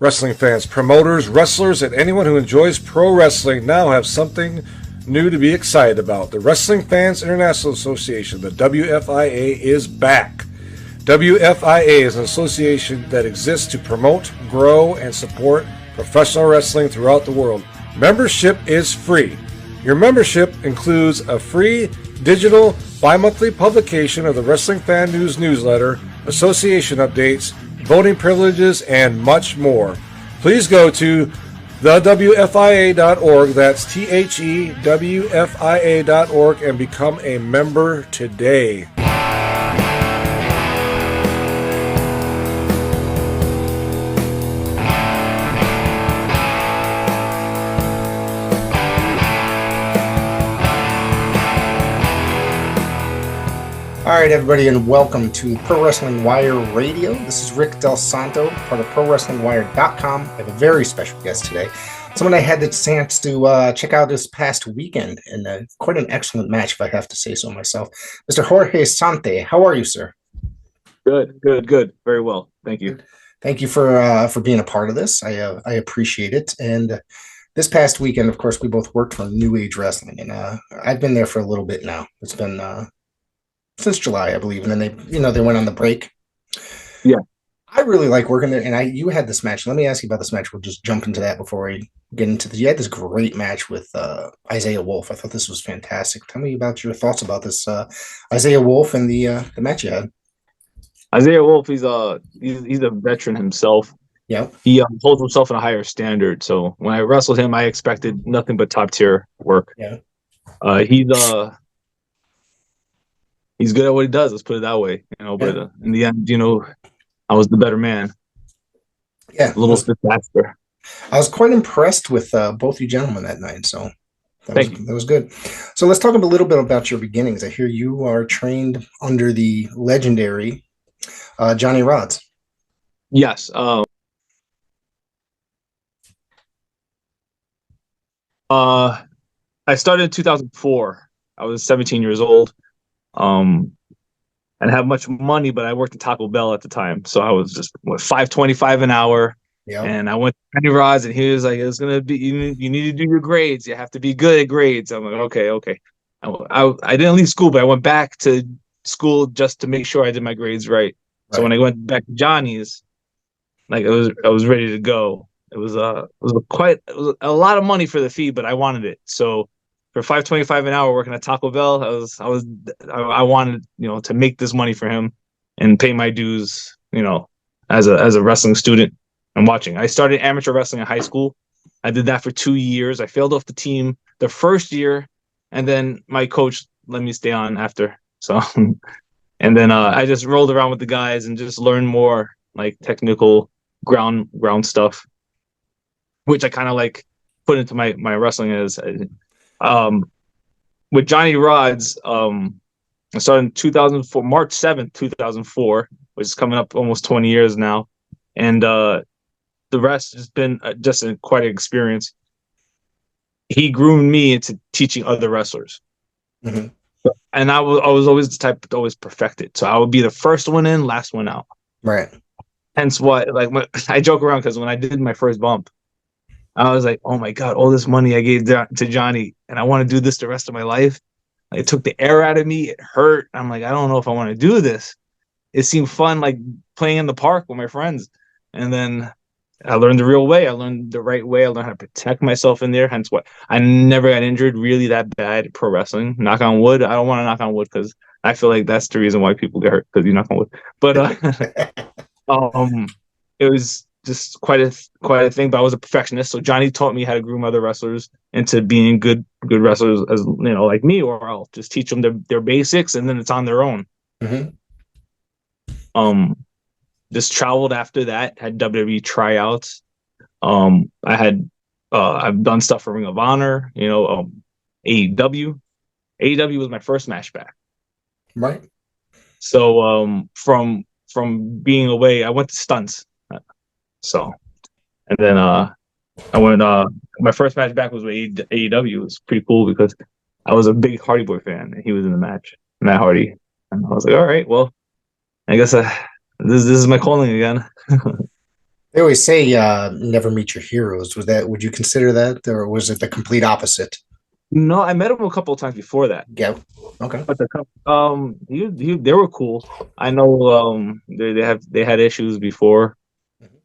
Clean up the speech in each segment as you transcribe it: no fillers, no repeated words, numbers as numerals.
Wrestling fans, promoters, wrestlers, and anyone who enjoys pro wrestling now have something new to be excited about. The Wrestling Fans International Association, the WFIA, is back. WFIA is an association that exists to promote, grow, and support professional wrestling throughout the world. Membership is free. Your membership includes a free digital bi-monthly publication of the Wrestling Fan News newsletter, association updates, voting privileges, and much more. Please go to thewfia.org, that's THEWFIA.org, and become a member today. All right, everybody, and welcome to Pro Wrestling Wire Radio. This is Rick Del Santo, part of ProWrestlingWire.com. I have a very special guest today, someone I had the chance to check out this past weekend, and quite an excellent match, if I have to say so myself. Mr. Jorge Santi, how are you, sir? Good. Very well. Thank you. Thank you for being a part of this. I appreciate it. And this past weekend, of course, we both worked for New Age Wrestling, and I've been there for a little bit now. It's been since July, I believe, and then they went on the break. Yeah, I really like working there, and you had this match. Let me ask you about this match. We'll just jump into that before we get into this. You had this great match with Isaiah Wolfe. I thought this was fantastic. Tell me about your thoughts about this Isaiah Wolfe and the match you had. Isaiah Wolfe, he's a veteran himself. Yeah, he holds himself in a higher standard. So when I wrestled him, I expected nothing but top tier work. Yeah, he's good at what he does. Let's put it that way. But in the end, I was the better man. Yeah, a little bit faster. I was quite impressed with both you gentlemen that night. So that was good. So let's talk a little bit about your beginnings. I hear you are trained under the legendary Johnny Rodz. Yes. I started in 2004. I was 17 years old. I didn't have much money, but I worked at Taco Bell at the time, so I was just $5.25 an hour. Yeah. And I went to Johnny Rodz, and he was like, "It's gonna be you need to do your grades. You have to be good at grades." I'm like, "Okay." I didn't leave school, but I went back to school just to make sure I did my grades right. So when I went back to Johnny's, I was ready to go. It was a lot of money for the fee, but I wanted it. So for $5.25 an hour working at Taco Bell, I wanted to make this money for him and pay my dues, as a wrestling student and watching. I started amateur wrestling in high school. I did that for 2 years. I failed off the team the first year, and then my coach let me stay on after. So, and then I just rolled around with the guys and just learned more like technical ground stuff, which I kind of put into my wrestling as. With Johnny Rodz, I started in 2004, March 7th, 2004, which is coming up almost 20 years now. And the rest has been just quite an experience. He groomed me into teaching other wrestlers. Mm-hmm. And I was always the type to always perfect it. So I would be the first one in, last one out. Right. Hence why, I joke around because when I did my first bump, I was like, "Oh my God, all this money I gave to Johnny, and I want to do this the rest of my life." It took the air out of me. It hurt. I'm like, I don't know if I want to do this. It seemed fun, like playing in the park with my friends. And then I learned the real way. I learned the right way. I learned how to protect myself in there. Hence why I never got injured really that bad at pro wrestling. Knock on wood. I don't want to knock on wood because I feel like that's the reason why people get hurt, because you knock on wood. But it was just quite a thing, but I was a perfectionist. So Johnny taught me how to groom other wrestlers into being good wrestlers, as like me, or I'll just teach them their basics, and then it's on their own. Mm-hmm. Just traveled after that, had WWE tryouts. I've done stuff for Ring of Honor, AEW. AEW was my first match back. Right. So from being away, I went to stunts. So, and then I went. My first match back was with AEW. It was pretty cool because I was a big Hardy Boy fan, and he was in the match, Matt Hardy, and I was like, all right, well, I guess this is my calling again. They always say never meet your heroes. Would you consider that, or was it the complete opposite? No, I met him a couple of times before that. Yeah. Okay. But they were cool. I know they had issues before,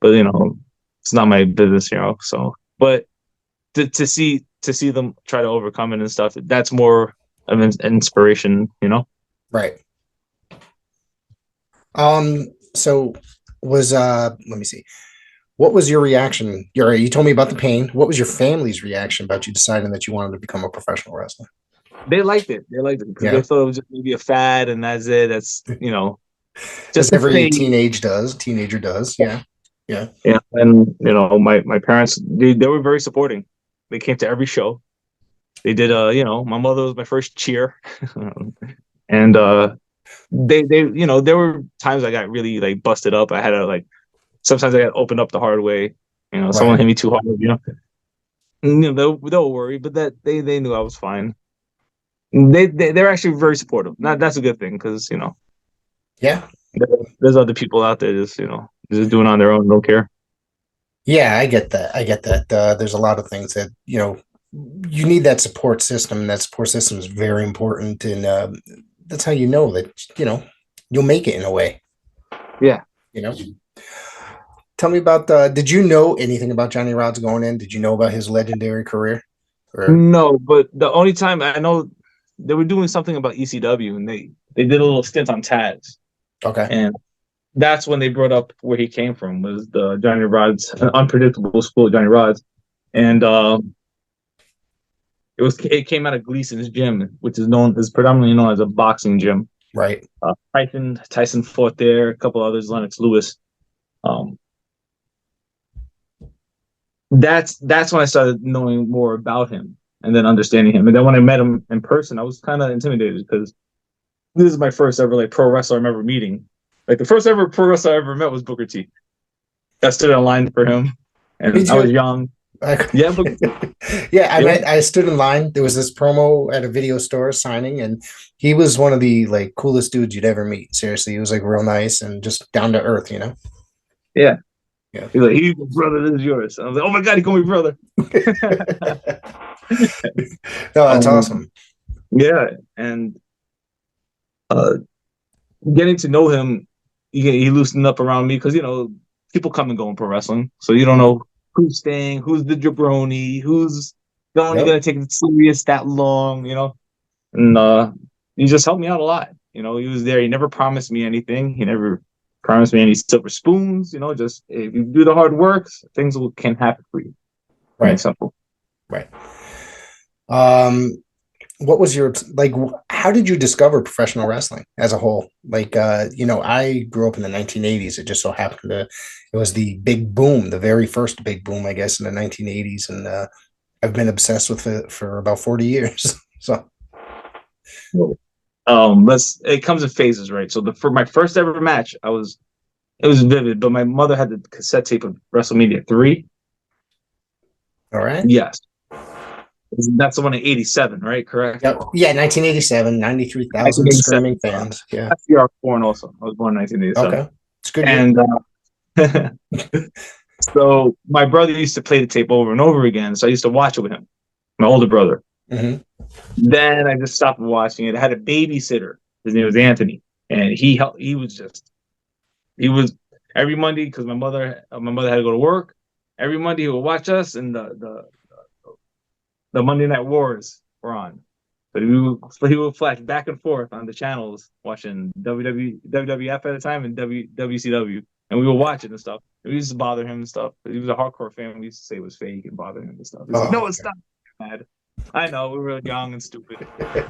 but it's not my business, So, but to see them try to overcome it and stuff, that's more of an inspiration. Right. So was let me see. What was your reaction? You told me about the pain. What was your family's reaction about you deciding that you wanted to become a professional wrestler? They liked it. They liked it because Yeah. they thought it was just maybe a fad and that's it. That's Just just every teenager does. Yeah. Yeah. Yeah, and my parents they were very supporting. They came to every show. They did my mother was my first cheer, and there were times I got really like busted up. I had to sometimes I got opened up the hard way. Someone Right. hit me too hard. They'll worry, but that they knew I was fine. They're actually very supportive. That's a good thing because Yeah. there's other people out there just doing on their own, don't care. Yeah, I get that. I get that. There's a lot of things that, you need that support system. That support system is very important. And that's how you know that, you'll make it in a way. Yeah. Tell me about did you know anything about Johnny Rodz going in? Did you know about his legendary career? No, but the only time I know they were doing something about ECW and they did a little stint on Taz. Okay. And that's when they brought up where he came from was the Johnny Rodz, unpredictable school of Johnny Rodz. And it came out of Gleason's gym, which is predominantly known as a boxing gym. Right. Tyson fought there, a couple others, Lennox Lewis. That's when I started knowing more about him and then understanding him. And then when I met him in person, I was kind of intimidated because this is my first ever pro wrestler I remember meeting. The first ever pro wrestler I ever met was Booker T. I stood in line for him, and I was young. Yeah, yeah. I stood in line. There was this promo at a video store signing, and he was one of the coolest dudes you'd ever meet. Seriously, he was real nice and just down to earth. Yeah. Yeah. He's like, "He's brother, this is yours." I was like, "Oh my god, he called me brother." No, that's awesome. Yeah, and getting to know him, he loosened up around me because people come and go in pro wrestling, so you don't know who's staying, who's the jabroni, who's only going to take it serious that long, And he just helped me out a lot. He was there. He never promised me anything. He never promised me any silver spoons. Just if you do the hard work, things can happen for you. Right. Simple. Right. What was your how did you discover professional wrestling as a whole? I grew up in the 1980s. It just so happened it was the big boom, the very first big boom, I guess, in the 1980s. And I've been obsessed with it for about 40 years. So it comes in phases, right? So for my first ever match, it was vivid, but my mother had the cassette tape of WrestleMania 3. All right. Yes. That's the one in 87, right? Correct? Yep. Yeah, 1987, 93,000 screaming fans. Yeah. That's the year I was born also. I was born in 1987. Okay. It's good. And so my brother used to play the tape over and over again, so I used to watch it with him, my older brother. Mm-hmm. Then I just stopped watching it. I had a babysitter. His name was Anthony, and he was every Monday because my mother had to go to work. Every Monday he would watch us, and the Monday Night Wars were on. But he would flash back and forth on the channels watching WWF at the time and WCW. And we would watch it and stuff. We used to bother him and stuff. But he was a hardcore fan. We used to say it was fake and bother him and stuff. He's like, "No, it's not bad." I know, we were young and stupid.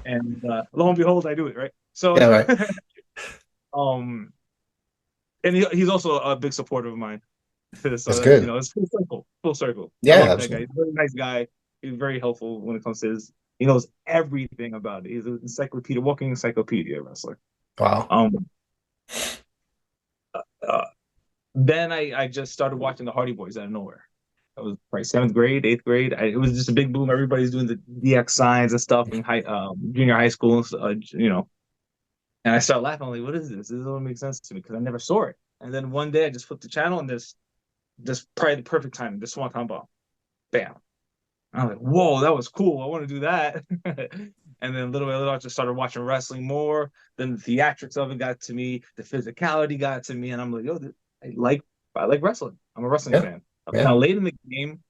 And lo and behold, I do it, right? So, yeah, right. And he's also a big supporter of mine. So that's good. It's full circle. Yeah, that guy. He's a very nice guy. He's very helpful when it comes to he knows everything about it. He's an encyclopedia, walking encyclopedia wrestler. Wow. Then I just started watching the Hardy Boys out of nowhere. I was probably 7th grade, 8th grade. It was just a big boom. Everybody's doing the DX signs and stuff in junior high school, And I started laughing. I'm like, "What is this? This doesn't make sense to me," because I never saw it. And then one day I just flipped the channel and just probably the perfect time. Just one time ball, bam. I was like, whoa, that was cool. I want to do that. And then little by little, I just started watching wrestling more. Then the theatrics of it got to me. The physicality got to me, and I'm like, yo, I like wrestling. I'm a wrestling Yeah. fan. I'm Yeah. kind of late in the game,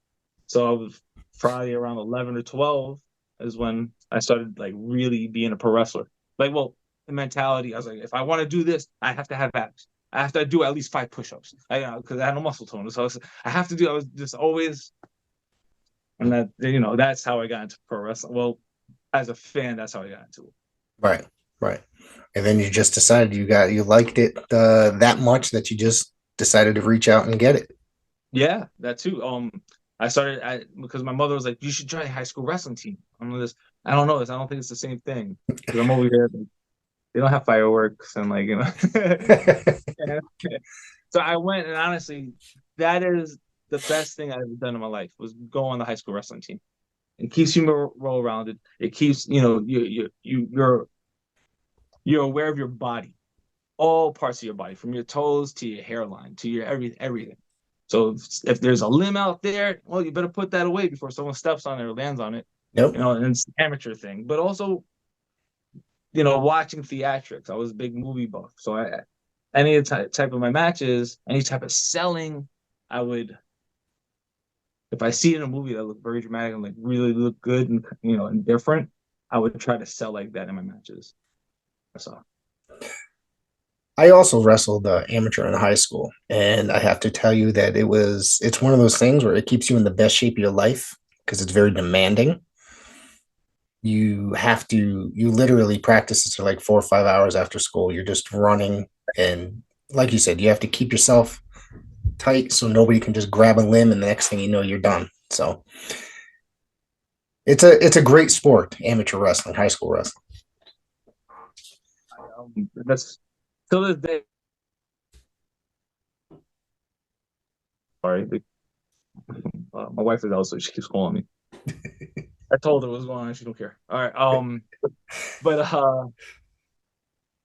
so I was probably around 11 or 12 is when I started like really being a pro wrestler. Like, well, the mentality, I was like, if I want to do this, I have to have abs. I have to do at least 5 push-ups. Because I had no muscle tone, so I have to do. I was just always, and that that's how I got into pro wrestling. Well, as a fan, that's how I got into it. Right. Right. And then you just decided you liked it that much that you just decided to reach out and get it. Yeah, that too. I started because my mother was like, "You should try a high school wrestling team." I'm like, I don't know this. I don't think it's the same thing because I'm over here. Like, they don't have fireworks and like So I went, and honestly, that is the best thing I've ever done in my life was go on the high school wrestling team. It keeps you well rounded. It keeps you're aware of your body, all parts of your body, from your toes to your hairline to your everything. So if there's a limb out there, well, you better put that away before someone steps on it or lands on it. Nope. And it's an amateur thing. But also, watching theatrics. I was a big movie buff. So any type of my matches, any type of selling, I would, if I see it in a movie that looked very dramatic and like really look good and and different, I would try to sell like that in my matches. So I also wrestled amateur in high school, and I have to tell you that it's one of those things where it keeps you in the best shape of your life because it's very demanding. You literally practice it for like 4 or 5 hours after school. You're just running, and like you said, you have to keep yourself tight so nobody can just grab a limb, and the next thing you know, you're done. So it's a great sport, amateur wrestling, high school wrestling. that's till this day. Sorry, my wife is also. She keeps calling me. I told her what was going on. She don't care. All right. But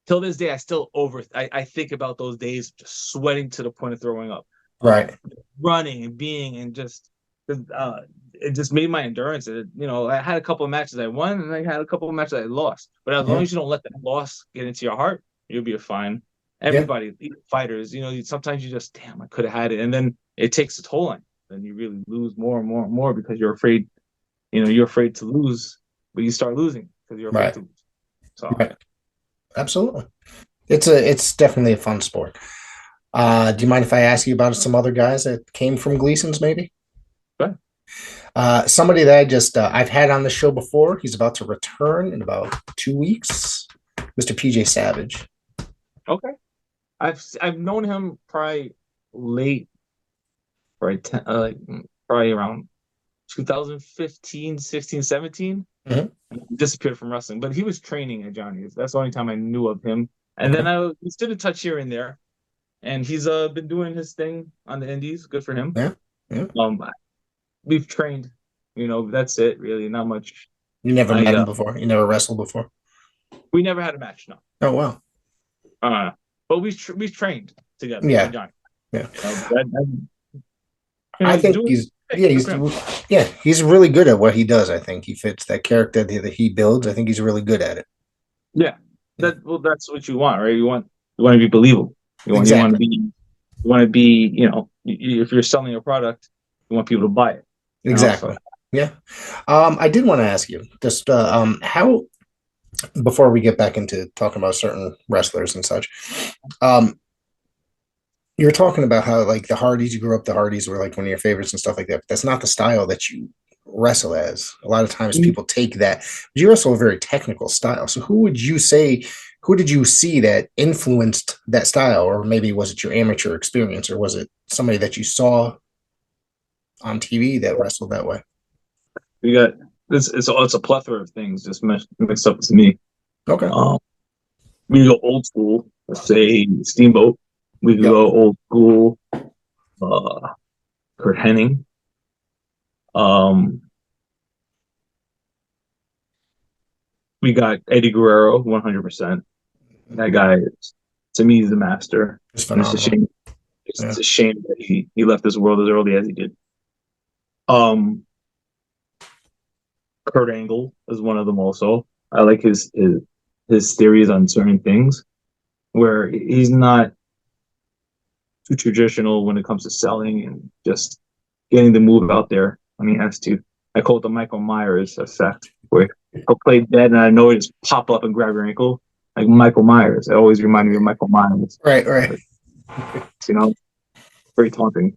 till this day, I think about those days, just sweating to the point of throwing up. Right. Running and being and just it just made my endurance. I had a couple of matches I won, and I had a couple of matches I lost. But as long as you don't let that loss get into your heart, you'll be fine. Everybody, fighters, sometimes you just, damn, I could have had it, and then it takes a toll on you. And you really lose more and more and more because you're afraid. You're afraid to lose, but you start losing because you're afraid to lose. So, right. Absolutely, it's definitely a fun sport. Do you mind if I ask you about some other guys that came from Gleason's, maybe? Go ahead. Somebody that I've had on the show before. He's about to return in about 2 weeks. Mr. PJ Savage. Okay, I've known him probably late, probably around 2015, 16, 17. Mm-hmm. He disappeared from wrestling, but he was training at Johnny's. That's the only time I knew of him. And then we stood in touch here and there. And he's been doing his thing on the indies. Good for him. Yeah. We've trained. That's it. Really, not much. You never met him before. You never wrestled before. We never had a match. No. Oh wow. But we've trained together. Yeah. Johnny. Yeah. I think he's really good at what he does. I think he fits that character that he builds. I think he's really good at it. Yeah. That's what you want, right? You want to be believable. You want to be, if you're selling a product, you want people to buy it. Exactly. Yeah. I did want to ask you just how, before we get back into talking about certain wrestlers and such, you were talking about how like the Hardys, you grew up, the Hardys were like one of your favorites and stuff like that. But that's not the style that you wrestle as. A lot of times people take that, but you wrestle a very technical style. So who did you see that influenced that style? Or maybe was it your amateur experience, or was it somebody that you saw on TV that wrestled that way? We got this. It's a plethora of things just mixed up to me. Okay. We go old school. Let's say Steamboat. We could go old school. Kurt Hennig. We got Eddie Guerrero, 100%. That guy, to me, is the master. It's phenomenal. It's a shame that he left this world as early as he did. Kurt Angle is one of them also. I like his theories on certain things where he's not too traditional when it comes to selling and just getting the move out there. I mean, he has to. I call it the Michael Myers effect, where he'll play dead and I know it just pop up and grab your ankle. Like Michael Myers. It always reminded me of Michael Myers. Right. You know, very taunting.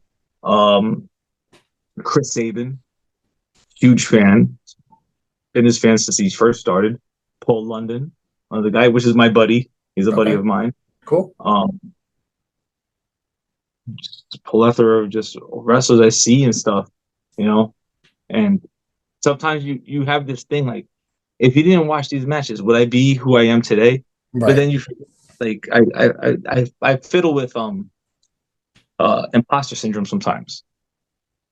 Chris Sabin, huge fan. Been his fan since he first started. Paul London, the guy, which is my buddy. He's a buddy of mine. Cool. Just a plethora of just wrestlers I see and stuff, you know. And sometimes you have this thing like, if you didn't watch these matches, would I be who I am today? Right. But then you like I fiddle with imposter syndrome sometimes.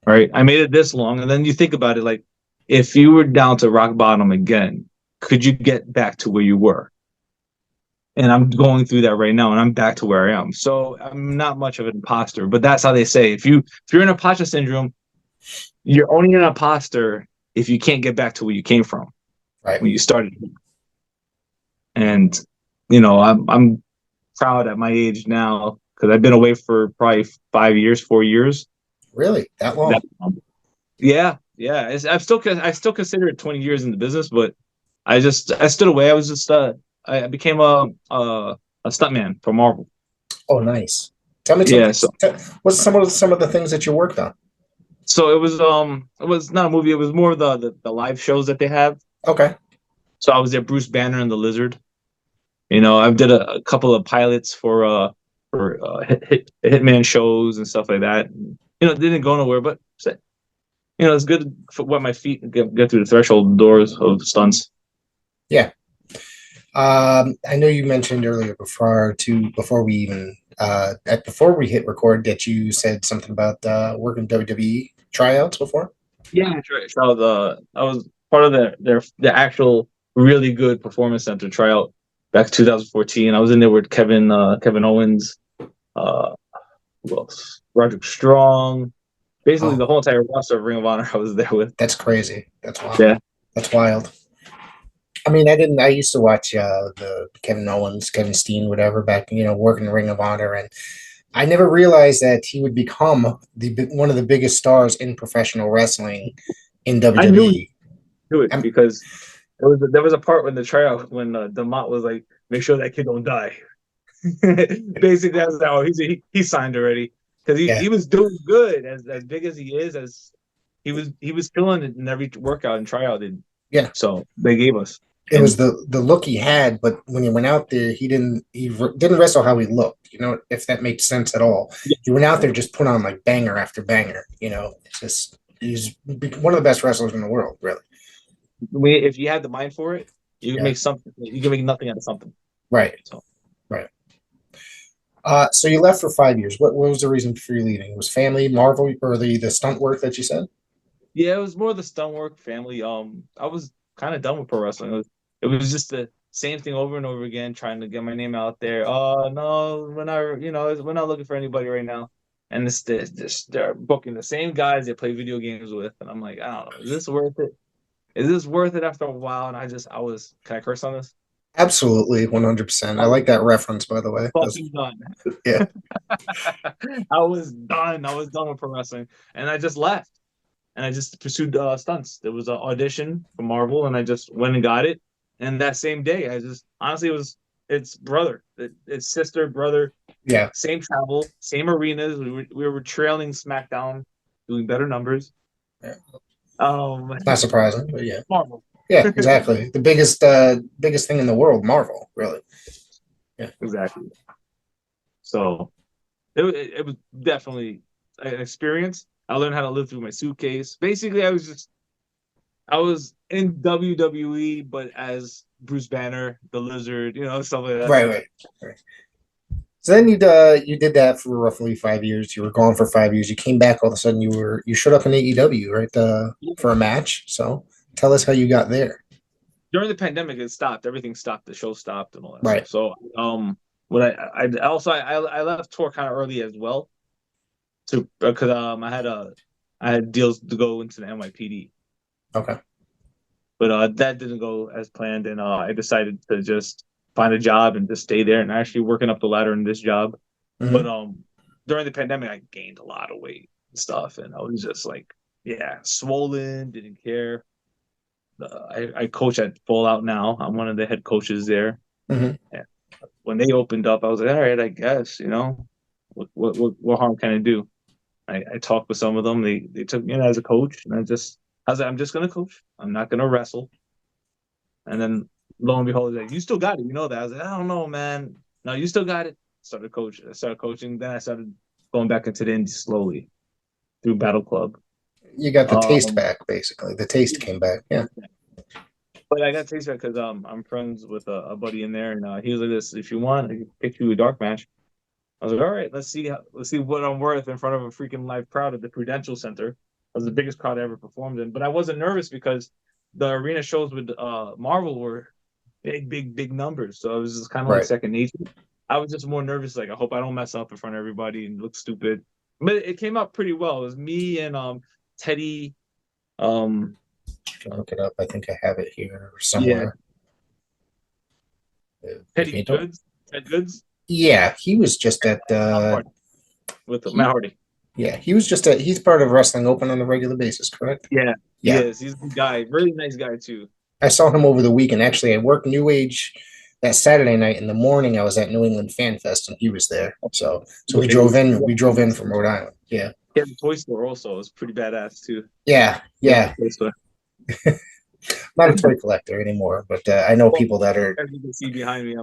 Right? I made it this long, and then you think about it like, if you were down to rock bottom again, could you get back to where you were? And I'm going through that right now, and I'm back to where I am. So I'm not much of an imposter, but that's how they say. If you're in imposter syndrome, you're only an imposter if you can't get back to where you came from, right, when you started. And you know, I'm proud at my age now because I've been away for probably 5 years, 4 years. Really, that long? Yeah. I still consider it 20 years in the business, but I stood away. I was just I became a stuntman for Marvel. Oh, nice. Tell me, what's some of the things that you worked on? So it was not a movie. It was more of the live shows that they have. Okay. So I was there, Bruce Banner and the Lizard. You know, I've did a couple of pilots for Hitman shows and stuff like that. And, you know, it didn't go nowhere, but you know, it's good to wet my feet and get through the threshold doors of stunts. Yeah. I know you mentioned earlier before we hit record that you said something about working WWE tryouts before. Yeah, that's right. I was part of the actual really good performance center tryout back in 2014. I was in there with Kevin Owens, who else? Roderick Strong. Basically, the whole entire roster of Ring of Honor I was there with. That's crazy. That's wild. Yeah, that's wild. I mean, I used to watch the Kevin Owens, Kevin Steen, whatever, back, you know, working Ring of Honor, and I never realized that he would become one of the biggest stars in professional wrestling in WWE. I knew it because there was a part in the tryout when DeMott was like, "Make sure that kid don't die." Basically, I was like, "Oh, he signed already." Because he was doing good, as big as he is, as he was killing it in every workout and tryout. So they gave us. It was the look he had, but when he went out there, he didn't wrestle how he looked. You know, if that makes sense at all. Yeah. He went out there just put on like banger after banger. You know, it's just he's one of the best wrestlers in the world, really. If you had the mind for it, you can make something. You can make nothing out of something. Right. Right. So you left for 5 years. What was the reason for you leaving? It was family, Marvel, or the stunt work that you said? Yeah, it was more the stunt work, family. I was kind of done with pro wrestling. It was just the same thing over and over again, trying to get my name out there. Oh no, we're not looking for anybody right now. And they're booking the same guys they play video games with, and I'm like, I don't know, is this worth it? Is this worth it after a while? And can I curse on this? Absolutely, 100%. I like that reference, by the way. Fucking done. Yeah. I was done. I was done with pro wrestling, and I just left. And I just pursued stunts. There was an audition for Marvel, and I just went and got it. And that same day, it's brother, it's sister, brother. Yeah. Same travel, same arenas. We were trailing SmackDown, doing better numbers. Yeah. Not surprising, but yeah. Marvel. Yeah, exactly. The biggest thing in the world, Marvel, really. Yeah. Exactly. So it was definitely an experience. I learned how to live through my suitcase. Basically, I was in WWE, but as Bruce Banner, the Lizard, stuff like that. Right. So then you did that for roughly 5 years. You were gone for 5 years. You came back. All of a sudden, you showed up in AEW, right? For a match. So tell us how you got there. During the pandemic, it stopped. Everything stopped. The show stopped and all that. Right. Stuff. So I left tour kind of early as well. to because I had deals to go into the NYPD. Okay. But that didn't go as planned, and I decided to just find a job and just stay there. And actually working up the ladder in this job. Mm-hmm. But during the pandemic, I gained a lot of weight and stuff, and I was just like, swollen, didn't care. I coach at Fallout now. I'm one of the head coaches there. Mm-hmm. And when they opened up, I was like, all right, I guess, what harm can I do? I talked with some of them. They took me in as a coach, and I was like, I'm just gonna coach. I'm not gonna wrestle. And then lo and behold, like, you still got it. You know that. I was like, I don't know, man. No, you still got it. Started coaching. Then I started going back into the indie slowly through Battle Club. You got the taste back, basically. The taste came back. Yeah. But I got taste back because I'm friends with a buddy in there, and he was like, "This, if you want, I can pick you a dark match." I was like, "All right, let's see what I'm worth in front of a freaking live crowd at the Prudential Center." That was the biggest crowd I ever performed in. But I wasn't nervous because the arena shows with Marvel were big numbers, so it was just kind of like second nature. I was just more nervous, like I hope I don't mess up in front of everybody and look stupid. But it came out pretty well. It was me and Teddy. Can look it up. I think I have it here somewhere. Yeah. Teddy Goods. Ted Goods. Yeah, he was just at with Matt Hardy. Yeah, he was just he's part of Wrestling Open on a regular basis, correct? Yeah. Yes, he's a good guy. Really nice guy too. I saw him over the weekend. Actually, I worked New Age that Saturday night. In the morning, I was at New England Fan Fest, and he was there. So we drove in. We drove in from Rhode Island. Yeah. Yeah, the toy store also was pretty badass too. Yeah. I'm not a toy collector anymore, but I know people that are. As you can see behind me,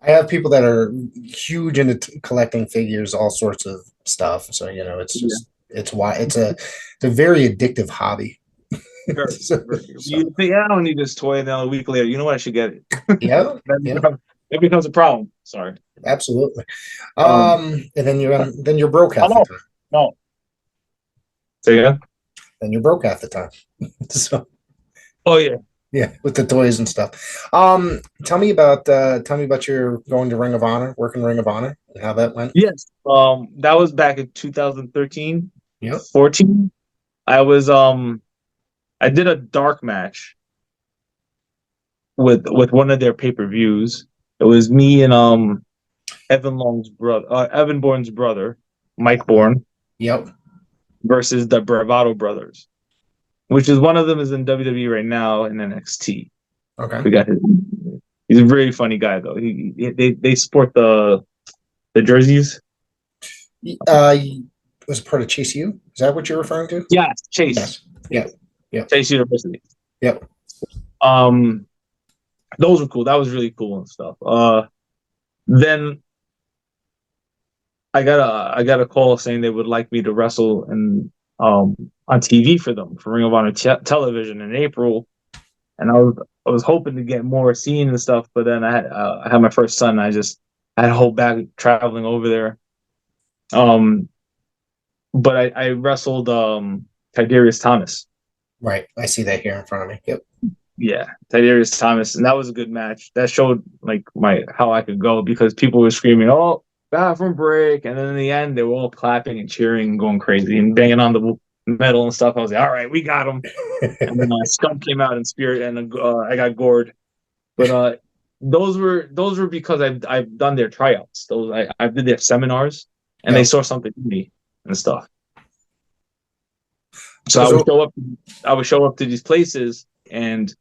I have people that are huge into collecting figures, all sorts of stuff. So it's just it's a very addictive hobby. You think I don't need this toy, and then a week later, you know what? I should get it. Yeah, it becomes a problem. Sorry. Absolutely. And then you're broke half the time. No. Say again. Then you're broke half the time. So. Oh yeah. Yeah, with the toys and stuff. Tell me about your going to Ring of Honor, working Ring of Honor, and how that went. Yes. That was back in 2013. Yep. 14. I was I did a dark match with one of their pay-per-views. It was me and Evan Bourne's brother, Mike Bourne. Yep. Versus the Bravado brothers, which is one of them is in WWE right now in NXT. Okay. We got he's a very funny guy though. They sport the jerseys. Was part of Chase U? Is that what you're referring to? Yeah, Chase. Yes. Yeah. Chase University. Yep. Those were cool. That was really cool and stuff. Then I got a call saying they would like me to wrestle and on TV for them for Ring of Honor television in April, and I was hoping to get more seen and stuff, but then I had my first son. I had to hold back traveling over there. But I wrestled Tiberius Thomas. Right, I see that here in front of me. Yep. Yeah, Tiberius Thomas, and that was a good match. That showed like how I could go because people were screaming, "Oh, bathroom break!" And then in the end, they were all clapping and cheering and going crazy and banging on the metal and stuff. I was like, "All right, we got him." And then Scum came out in spirit, and I got gored. But those were because I've done their tryouts. I did their seminars, and they saw something in me and stuff. So I would show up to these places, and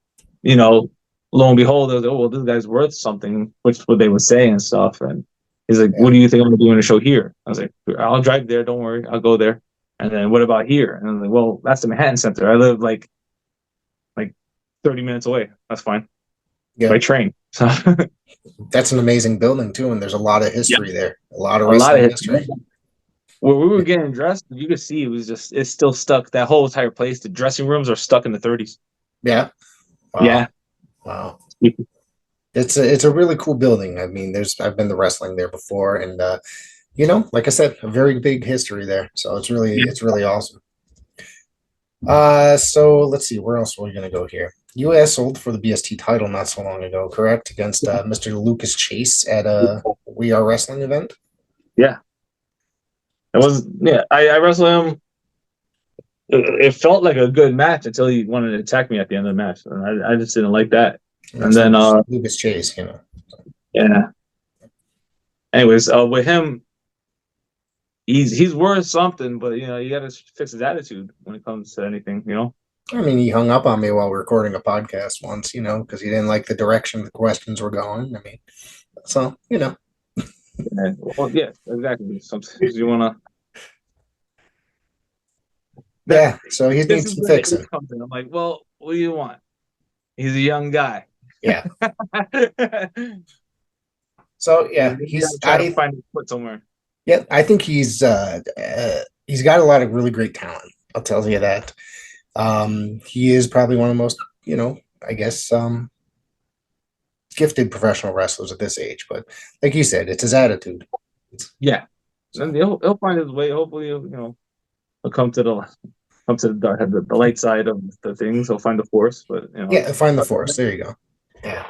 lo and behold, I was like, "Oh well, this guy's worth something," which is what they would say and stuff. And he's like, "What do you think I'm gonna do in a show here?" I was like, "I'll drive there. Don't worry, I'll go there." And then, what about here? And I'm like, "Well, that's the Manhattan Center. I live like 30 minutes away. That's fine. By train." So that's an amazing building too, and there's a lot of history there. A lot of wrestling history. Where we were getting dressed, you could see it's still stuck. That whole entire place, the dressing rooms are stuck in the 30s. Yeah. Wow. Yeah. Wow. It's a really cool building. I mean, I've been to wrestling there before, and like I said, a very big history there. So it's really awesome. So let's see, where else are we gonna go here? You wrestled for the BST title not so long ago, correct? Against Mr. Lucas Chase at a We Are Wrestling event. Yeah. It was I wrestled him. It felt like a good match until he wanted to attack me at the end of the match, and I just didn't like that. And then Lucas Chase, you know. Yeah. Anyways, with him, he's worth something, but you know you got to fix his attitude when it comes to anything. You know. I mean, he hung up on me while recording a podcast once, you know, because he didn't like the direction the questions were going. I mean, so you know. Yeah, well, yeah, exactly. Sometimes you want to. Yeah, so he needs some fixing. I'm like, well, what do you want? He's a young guy. Yeah. So yeah, he's trying to find his foot somewhere. Yeah, I think he's got a lot of really great talent. I'll tell you that. He is probably one of the most, you know, I guess, gifted professional wrestlers at this age. But like you said, it's his attitude. Yeah, and he'll find his way. Hopefully, you know, he'll come to the light side of the things. He'll find the force, but you know, yeah, find the force. There you go. Yeah.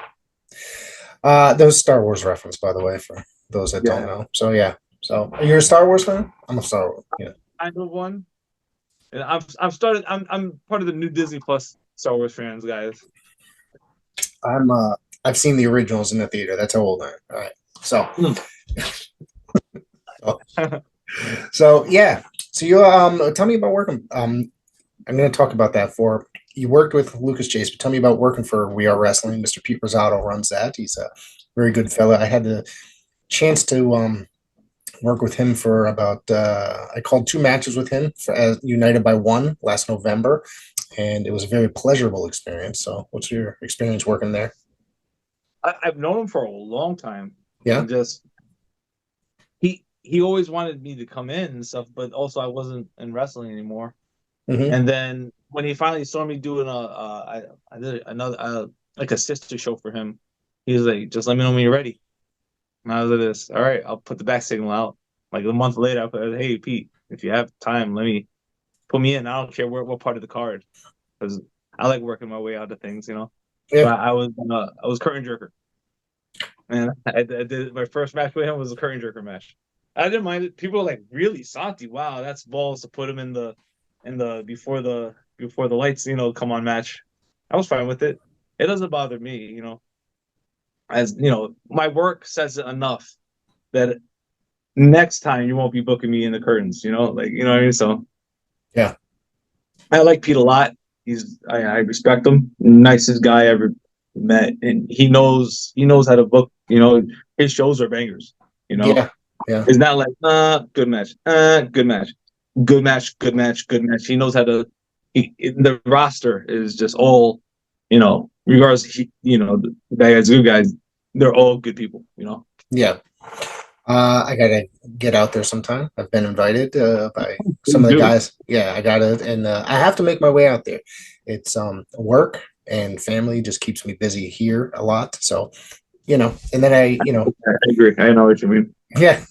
Those Star Wars reference, by the way, for those that don't know. So yeah. So you're a Star Wars fan? I'm a Star Wars. Yeah. Kind of one. And I'm part of the new Disney Plus Star Wars fans, guys. I've seen the originals in the theater. That's how old I am. All right. So so yeah. So you tell me about working. I'm going to talk about that. For you worked with Lucas Chase, but tell me about working for We Are Wrestling. Mr. Pete Rosado runs that. He's a very good fella. I had the chance to work with him for about I called 2 matches with him as United by One last November, and it was a very pleasurable experience. So what's your experience working there? I've known him for a long time. Yeah. And just he always wanted me to come in and stuff, but also I wasn't in wrestling anymore. Mm-hmm. And then when he finally saw me doing I did another like a sister show for him, he was like, just let me know when you're ready. And I was like this, all right, I'll put the back signal out. Like a month later, I put, hey Pete, if you have time, put me in. I don't care what part of the card, because I like working my way out of things, you know. Yeah. But I was curtain jerker, and I did my first match with him was a curtain jerker match. I didn't mind it. People were like, really, Santi? Wow, that's balls to put him in the before the lights, you know, come on match. I was fine with it. It doesn't bother me, you know. As you know, my work says it enough that next time you won't be booking me in the curtains, you know, like, you know what I mean? So yeah, I like Pete a lot. I respect him. Nicest guy I ever met, and he knows how to book. You know, his shows are bangers. You know, yeah. It's not like good match, good match, good match, good match, good match. He knows how to. The roster is just all, you know, regardless, you know, the bad guys, good guys, they're all good people, you know. Yeah. I gotta get out there sometime. I've been invited by some of the guys. Yeah, I got it, and I have to make my way out there. It's work and family just keeps me busy here a lot. So, you know, and then I agree. I know what you mean. Yeah.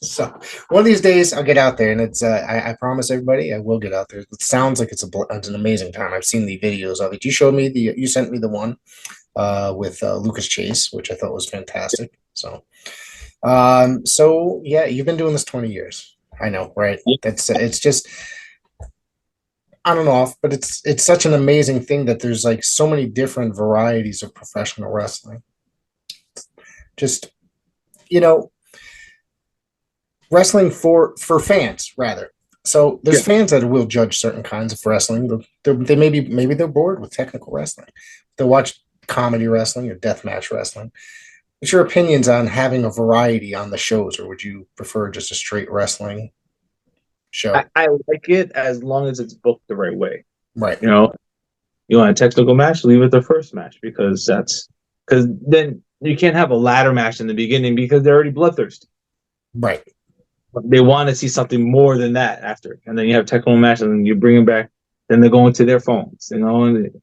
So one of these days I'll get out there, and it's I promise everybody I will get out there. It sounds like it's an amazing time. I've seen the videos of it. You sent me the one with Lucas Chase, which I thought was fantastic. So yeah, you've been doing this 20 years. I know, right? It's just on and off, but it's such an amazing thing that there's like so many different varieties of professional wrestling. Just, you know, wrestling for fans rather. So there's fans that will judge certain kinds of wrestling. They maybe they're bored with technical wrestling. They'll watch comedy wrestling or deathmatch wrestling. What's your opinions on having a variety on the shows, or would you prefer just a straight wrestling show? I like it as long as it's booked the right way. Right. You know, you want a technical match, leave it the first match, because then you can't have a ladder match in the beginning because they're already bloodthirsty. Right. They want to see something more than that after, and then you have technical match, and then you bring them back. Then they're going to their phones. You know, and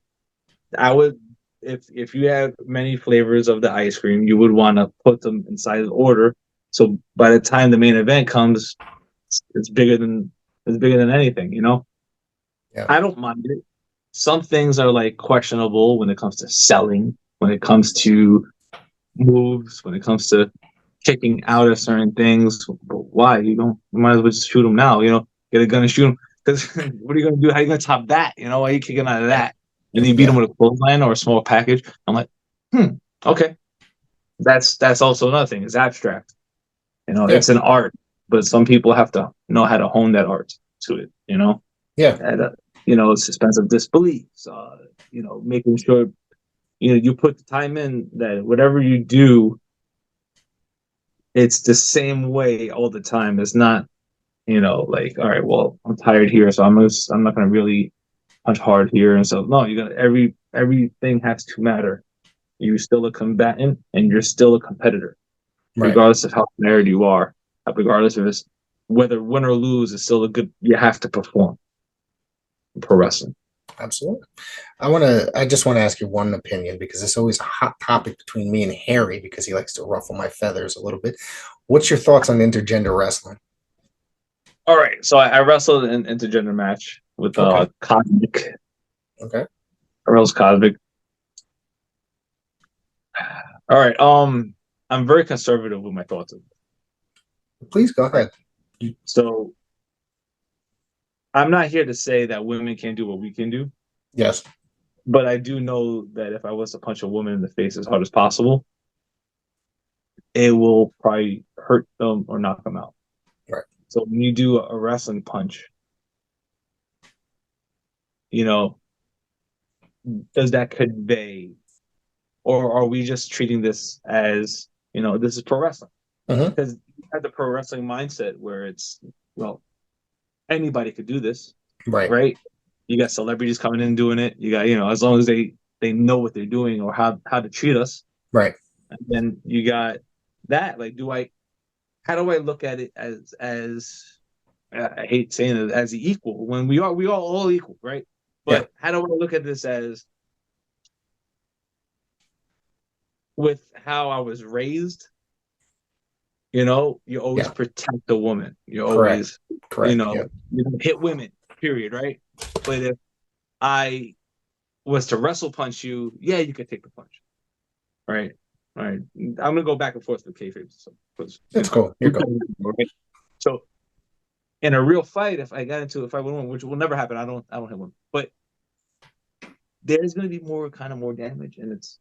I would. If you have many flavors of the ice cream, you would want to put them inside of order. So by the time the main event comes, it's bigger than anything, you know? Yeah. I don't mind it. Some things are like questionable when it comes to selling, when it comes to moves, when it comes to kicking out of certain things. But why? You might as well just shoot him now. Get a gun and shoot him. Because what are you gonna do? How are you gonna top that? Why are you kicking out of that? And you beat him with a clothesline or a small package. I'm like, okay. That's also another thing. It's abstract. It's an art, but some people have to know how to hone that art to it. And, suspensive disbelief. Making sure you put the time in that whatever you do, it's the same way all the time. It's not, like, all right, well, I'm tired here, so I'm not gonna really punch hard here. And so no, you got everything has to matter. You're still a combatant and you're still a competitor. Right. Regardless of how tired you are, regardless of whether win or lose, is still you have to perform in pro wrestling. Absolutely. I just want to ask you one opinion, because it's always a hot topic between me and Harry, because he likes to ruffle my feathers a little bit. What's your thoughts on intergender wrestling? All right. So I wrestled an intergender match with Cosmic. Okay. Earl's Cosmic. All right. I'm very conservative with my thoughts of it. Please go ahead. So I'm not here to say that women can't do what we can do. Yes. But I do know that if I was to punch a woman in the face as hard as possible, it will probably hurt them or knock them out. Right. So when you do a wrestling punch, does that convey, or are we just treating this as, this is pro wrestling? Because you have the pro wrestling mindset where it's, well, anybody could do this. Right. You got celebrities coming in doing it. You got, as long as they know what they're doing or how to treat us. Right. And then you got that. Like, how do I look at it as I hate saying it, as the equal, when we are all equal, right? But how do I look at this as, with how I was raised, you always protect the woman. You always, you hit women, period, right? But if I was to wrestle punch you, you could take the punch, right? All right. I'm gonna go back and forth with kayfabe. So that's cool. You're good. Right? So in a real fight, if I would win, which will never happen, I don't hit women, but there's gonna be more damage, and it's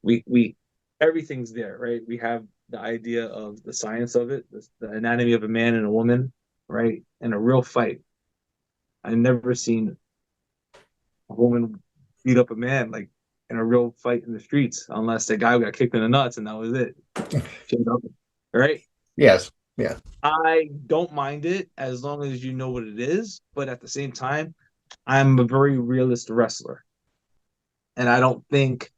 we everything's there, right? We have the idea of the science of it, the anatomy of a man and a woman, right? In a real fight, I've never seen a woman beat up a man like in a real fight in the streets, unless the guy got kicked in the nuts and that was it. Right? Yes. Yeah. I don't mind it as long as you know what it is, but at the same time, I'm a very realist wrestler. And I don't think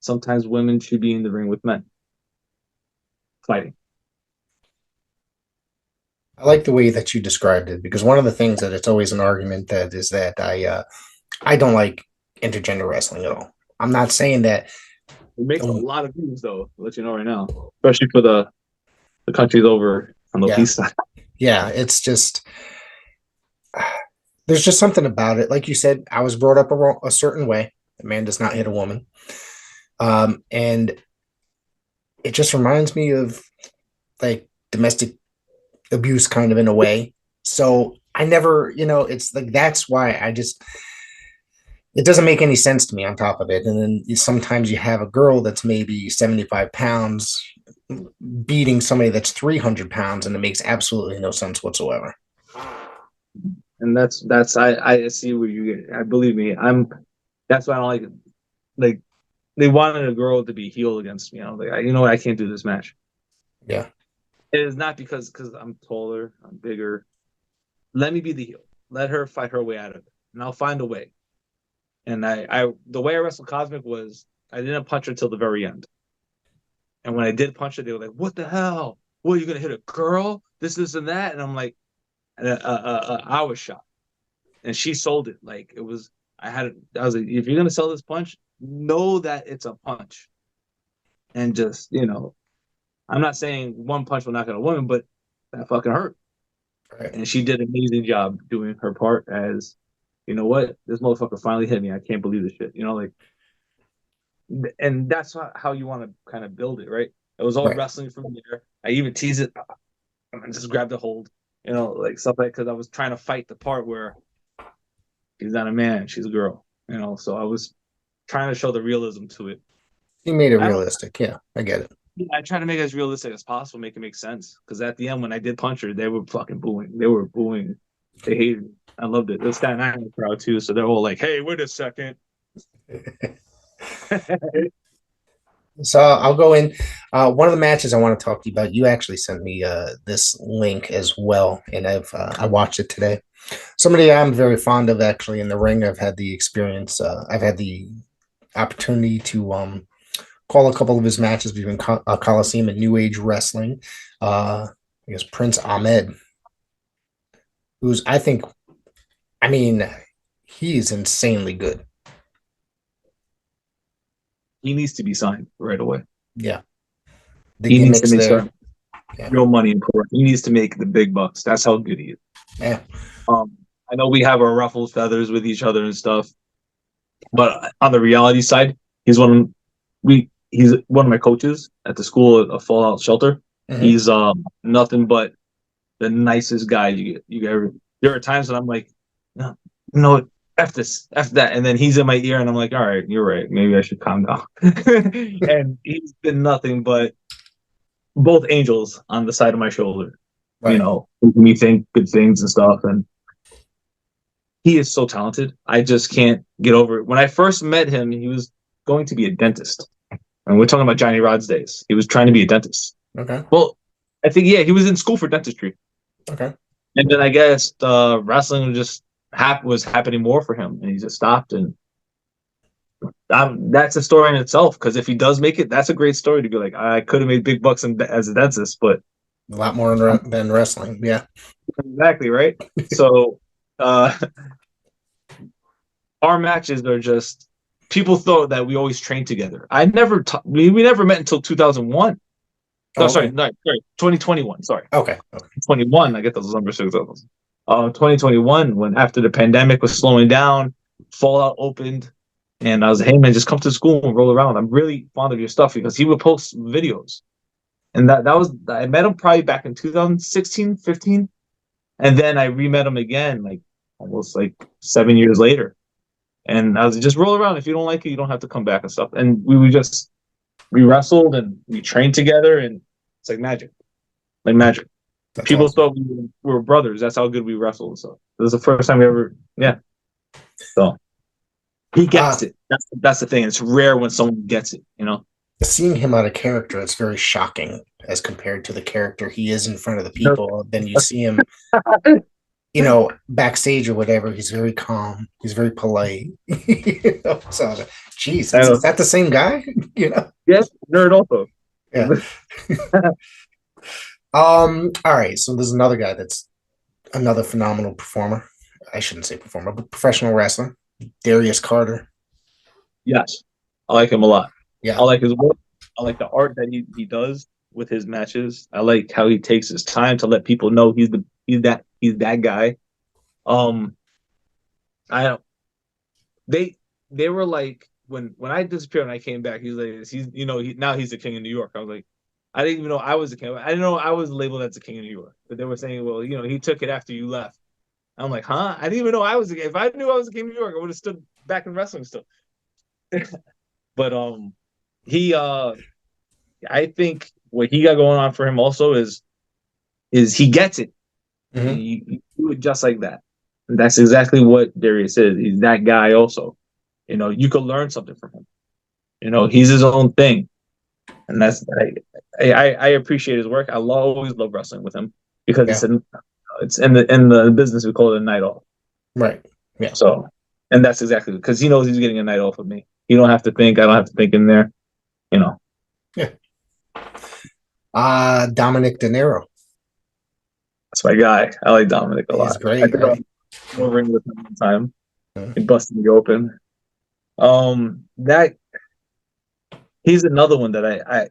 sometimes women should be in the ring with men fighting. I like the way that you described it, because one of the things that it's always an argument that is that I don't like intergender wrestling at all. I'm not saying that it makes a lot of views, though. I'll let you know right now, especially for the countries over on the east side. Yeah, it's just there's just something about it. Like you said, I was brought up a certain way. A man does not hit a woman, and it just reminds me of like domestic abuse, kind of, in a way. So I never, it's like, that's why it doesn't make any sense to me on top of it. And then sometimes you have a girl that's maybe 75 pounds beating somebody that's 300 pounds, and it makes absolutely no sense whatsoever. And that's I see where you get. I believe me. That's why I don't like it. Like, they wanted a girl to be heel against me. I was like, you know what? I can't do this match. Yeah. It is not because I'm taller, I'm bigger. Let me be the heel. Let her fight her way out of it, and I'll find a way. And the way I wrestled Cosmic was I didn't punch her till the very end. And when I did punch her, they were like, "What the hell? What, are you gonna hit a girl? This, and that?" And I'm like, I was shocked. And she sold it. Like, it was. I was like, if you're gonna sell this punch, know that it's a punch. And just, I'm not saying one punch will knock out a woman, but that fucking hurt. Right. And she did an amazing job doing her part as, you know what, this motherfucker finally hit me. I can't believe this shit. And that's how you want to kind of build it, right? It was all Right. wrestling from there. I even teased it and just grabbed a hold, like stuff like because I was trying to fight the part where she's not a man, she's a girl, So I was trying to show the realism to it. He made it I don't. realistic. Yeah, I get it. I try to make it as realistic as possible, make it make sense. Because at the end, when I did punch her, they were fucking booing. They were booing. They hated me. I loved it. It was Staten Island crowd too, so they're all like, "Hey, wait a second." So I'll go in. One of the matches I want to talk to you about. You actually sent me this link as well, and I watched it today. Somebody I'm very fond of actually in the ring. I've had the experience. I've had the opportunity to call a couple of his matches between Colosseum and New Age Wrestling. I guess Prince Ahmed, who's he's insanely good. He needs to be signed right away. Yeah, he needs to make some yeah. real money in pro. He needs to make the big bucks. That's how good he is. Yeah. I know we have our ruffled feathers with each other and stuff, but on the reality side, he's one of my coaches at the school, a Fallout shelter. Mm-hmm. He's nothing but the nicest guy you ever. There are times when I'm like, no, F this, F that. And then he's in my ear and I'm like, all right, you're right. Maybe I should calm down. And he's been nothing but both angels on the side of my shoulder, right. Making me think good things and stuff. And he is so talented. I just can't get over it. When I first met him, he was going to be a dentist. And we're talking about Johnny Rodz days. He was trying to be a dentist. Okay. Well, I think, he was in school for dentistry. Okay. And then I guess wrestling was just was happening more for him, and he just stopped. And that's a story in itself, because if he does make it, that's a great story to be like, I could have made big bucks as a dentist, but a lot more than wrestling. Yeah, exactly right. So our matches are just, people thought that we always trained together. We never met until 2001. No, sorry, 2021. Sorry. Okay. 21. I get those numbers. 2021, when after the pandemic was slowing down, Fallout opened, and I was like, hey man, just come to school and roll around. I'm really fond of your stuff, because he would post videos. And that was, I met him probably back in 2016, 15. And then I re-met him again, like almost like 7 years later. And I was just roll around. If you don't like it, you don't have to come back and stuff. And we wrestled and we trained together, and it's like magic. Like magic. That's People awesome. Thought we were brothers. That's how good we wrestled. So it was the first time we ever, So he gets it. That's the thing. It's rare when someone gets it, Seeing him out of character, it's very shocking as compared to the character he is in front of the people. Then you see him, backstage or whatever. He's very calm. He's very polite. So, geez, is that the same guy? Yes, nerd also. Yeah. All right. So there's another guy that's another phenomenal performer. I shouldn't say performer, but professional wrestler, Darius Carter. Yes, I like him a lot. Yeah, I like his work. I like the art that he does with his matches. I like how he takes his time to let people know he's that guy. They were like, when I disappeared and I came back, he's like, now he's the king of New York. I was like, I didn't even know I was the king. I didn't know I was labeled as the king of New York. But they were saying, well, he took it after you left. I'm like, huh? I didn't even know I was the king. If I knew I was the king of New York, I would have stood back in wrestling still. But I think what he got going on for him also is he gets it. Mm-hmm. You do it just like that. And that's exactly what Darius is. He's that guy also. You could learn something from him. He's his own thing. And that's, I appreciate his work. I always love wrestling with him, because it's in the business, we call it a night off. Right. Yeah. So, and that's exactly, because he knows he's getting a night off with me. You don't have to think. I don't have to think in there. Yeah. Dominic Denaro. That's my guy. I like Dominic a lot. He's great. I did a ring with him one time. Mm-hmm. He busted me open. He's another one that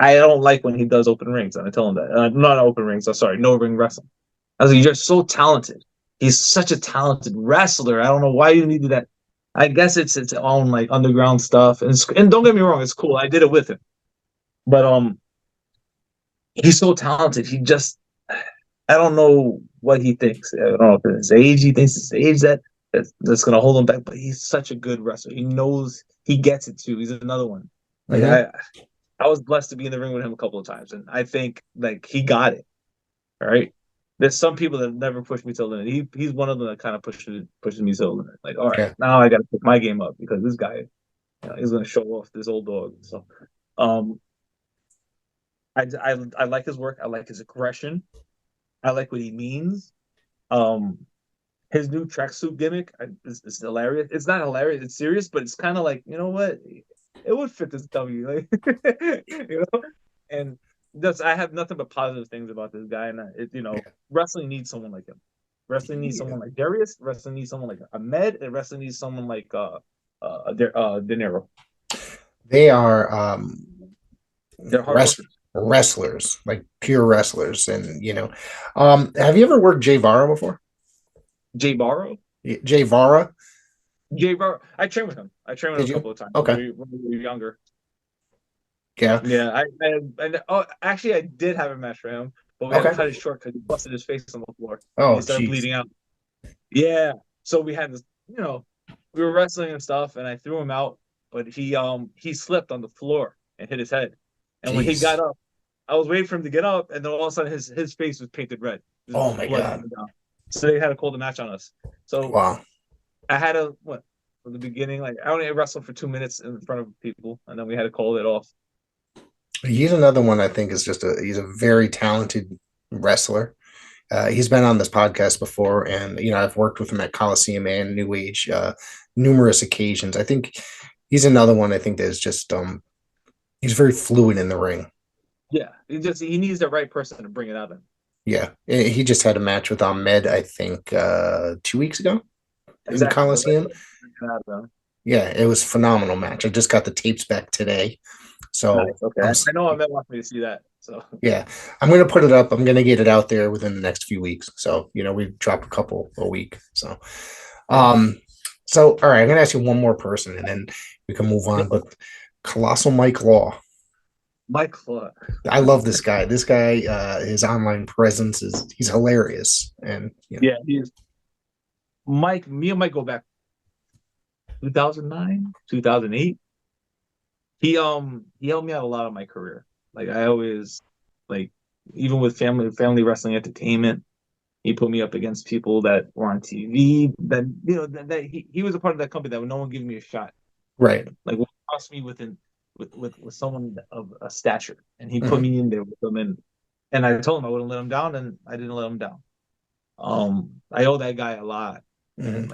I don't like when he does open rings, and I tell him that. Not open rings. I'm sorry, no ring wrestling. I was like, you're so talented. He's such a talented wrestler. I don't know why you needed that. I guess it's its own like underground stuff, and don't get me wrong, it's cool. I did it with him, But he's so talented. He just, I don't know what he thinks. I don't know if it's his age. He thinks it's his age that's gonna hold him back. But he's such a good wrestler. He knows he gets it too. He's another one. Like I was blessed to be in the ring with him a couple of times, and I think like he got it. Right? There's some people that never push me to the limit. He's one of them that kind of pushes me to the limit. Like, all right, now I got to pick my game up because this guy, is going to show off this old dog. So, I like his work. I like his aggression. I like what he means. His new tracksuit gimmick is hilarious. It's not hilarious. It's serious, but it's kind of like, you know what? It would fit this W, like, and I have nothing but positive things about this guy, and wrestling needs someone like him. Wrestling needs someone like Darius. Wrestling needs someone like Ahmed, and wrestling needs someone like Denaro. They are they're hard wrestlers, like pure wrestlers, and have you ever worked Jay Vara before? Jay Vara? Jay Vara? Jay Vara. I trained with him. I trained with him a couple of times. Okay. When we were younger. Yeah. Yeah. Actually, I did have a match for him, but we had to cut it short because he busted his face on the floor. Oh, he started bleeding out. Yeah. So we had this, we were wrestling and stuff, and I threw him out, but he slipped on the floor and hit his head. And when he got up, I was waiting for him to get up, and then all of a sudden his face was painted red. Oh my God. So they had to call the match on us. So wow. I had from the beginning, like I only wrestled for 2 minutes in front of people, and then we had to call it off. He's another one I think is he's a very talented wrestler. He's been on this podcast before, and I've worked with him at Colosseum and New Age numerous occasions. I think he's another one I think that's just he's very fluid in the ring. Yeah, he needs the right person to bring it out of him. Yeah, he just had a match with Ahmed, I think 2 weeks ago in the Coliseum. Yeah, it was a phenomenal match. I just got the tapes back today. So nice. Okay, I know Ahmed wants me to see that. So yeah, I'm going to put it up. I'm going to get it out there within the next few weeks. So we drop a couple a week. So, all right, I'm going to ask you one more person, and then we can move on. But Collossal Mike Law. Mike Law. I love this guy. This guy, his online presence he's hilarious, and yeah, he is. Mike, me and Mike go back 2009, 2008. He helped me out a lot of my career. Like I always even with family wrestling entertainment, he put me up against people that were on TV. That he was a part of that company that no one gave me a shot. Right. Like what crossed me with someone of a stature, and he put me in there with them, and I told him I wouldn't let him down, and I didn't let him down. I owe that guy a lot, and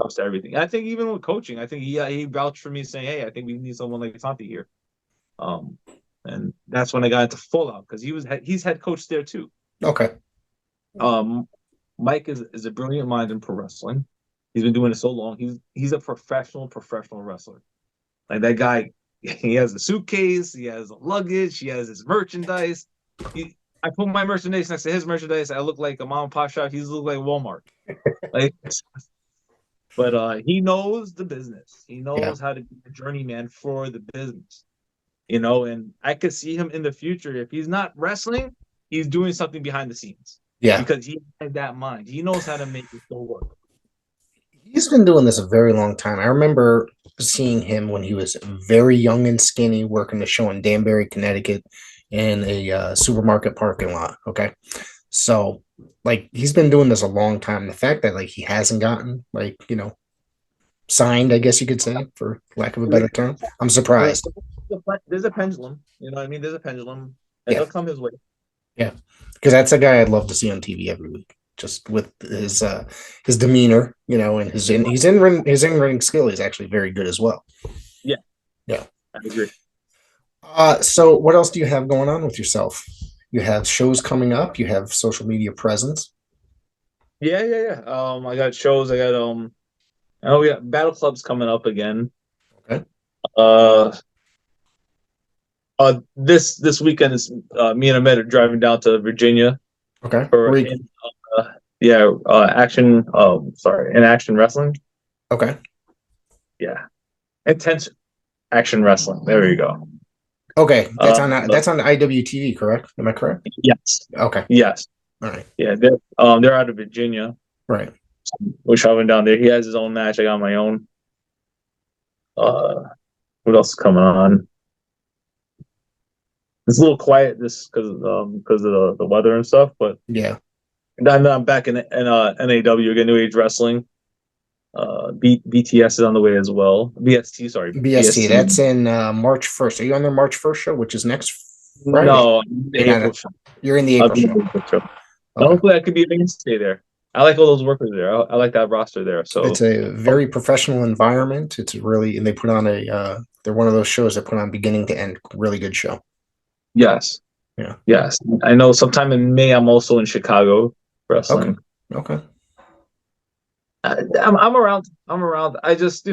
comes to everything. I think even with coaching, I think he vouched for me, saying, "Hey, I think we need someone like Santi here." And that's when I got into Full Out because he's head coach there too. Okay. Mike is a brilliant mind in pro wrestling. He's been doing it so long. He's a professional wrestler. Like that guy, he has a suitcase, he has a luggage, he has his merchandise. I put my merchandise next to his merchandise. I look like a mom and pop shop. He's look like Walmart. But he knows the business. He knows how to be a journeyman for the business. And I could see him in the future. If he's not wrestling, he's doing something behind the scenes. Yeah. Because he has that mind. He knows how to make it go work. He's been doing this a very long time. I remember seeing him when he was very young and skinny, working the show in Danbury, Connecticut, in a supermarket parking lot. Okay. So, he's been doing this a long time. The fact that, he hasn't gotten, signed, I guess you could say, for lack of a better term, I'm surprised. There's a pendulum. You know what I mean? There's a pendulum. And it'll come his way. Yeah. Because that's a guy I'd love to see on TV every week. Just with his demeanor, and his in-ring skill is actually very good as well. Yeah. Yeah. I agree. So what else do you have going on with yourself? You have shows coming up. You have social media presence. Yeah. I got shows. I got we got Battle Club's coming up again. Okay. This weekend is me and Ahmed are driving down to Virginia. Okay. Action. In action wrestling. Okay. Yeah. Intense action wrestling. There you go. Okay, that's on Uh, that's on IWTV, correct? Am I correct? yes, Okay, yes, all right, yeah. They're out of Virginia. right. We're traveling down there. He has his own match. I got my own. Uh, what else is coming on? It's a little quiet this because of the weather and stuff. But Yeah, then I'm back in NAW again, New Age Wrestling. BTS is on the way as well. BST, sorry, BST. BST. That's in March 1st. Are you on their March 1st show, which is next Friday? No, the You're not. April show. You're in the I'll April be in show. the April show. Okay. Hopefully, I could be a mainstay there. I like all those workers there. I like that roster there. So It's a very professional environment. It's really, and they put on they're one of those shows that put on beginning to end. Really good show. yes, Yeah. yes. I know. Sometime in May, I'm also in Chicago wrestling. Okay. I'm around. I'm around. I just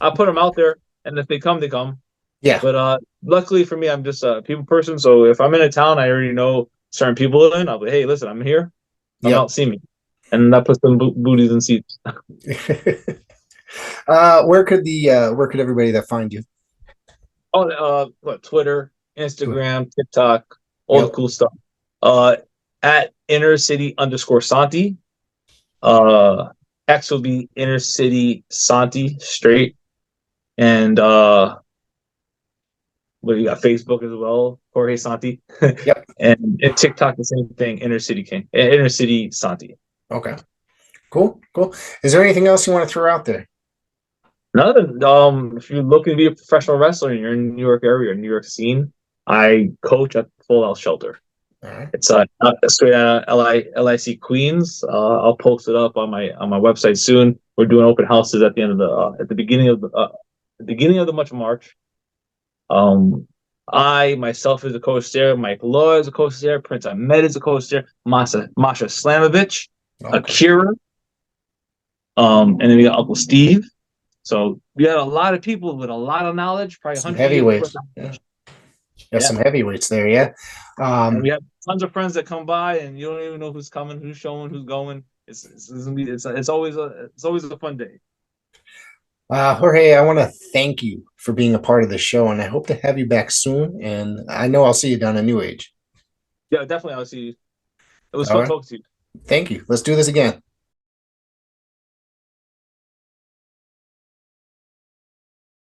I put them out there, and if they come, they come. Yeah. But luckily for me, I'm just a people person. So if I'm in a town, I already know certain people in. I'll be, hey, listen, I'm here. Come out, see me, and that puts some booties in seats. Where could everybody that find you? Oh, Twitter, Instagram, TikTok, all Yep. the cool stuff. At innercity_Santi. X will be innercity Santi straight, and what you got? Facebook as well, Jorge Santi. Yep. and TikTok the same thing, Innercity King, Innercity Santi. Okay. Cool. Is there anything else you want to throw out there? Nothing. If you're looking to be a professional wrestler and you're in the New York area, New York scene, I coach at Full House Shelter. All right. It's straight out of LIC Queens. I'll post it up on my website soon. We're doing open houses at the end of the beginning of the month of March. I myself is a coach there. Mike Law is a coach there. Prince Ahmed is a coach there. Masha Slamovich, Akira, and then we got Uncle Steve. So we got a lot of people with a lot of knowledge. Probably Some 100 heavyweights. Some heavyweights there. Yeah. And we have tons of friends that come by, and you don't even know who's coming, who's showing, who's going. It's always a fun day. Jorge, I want to thank you for being a part of the show, and I hope to have you back soon. And I know I'll see you down in New Age. Yeah, definitely. I'll see you. It was fun talking to you. Thank you. Let's do this again.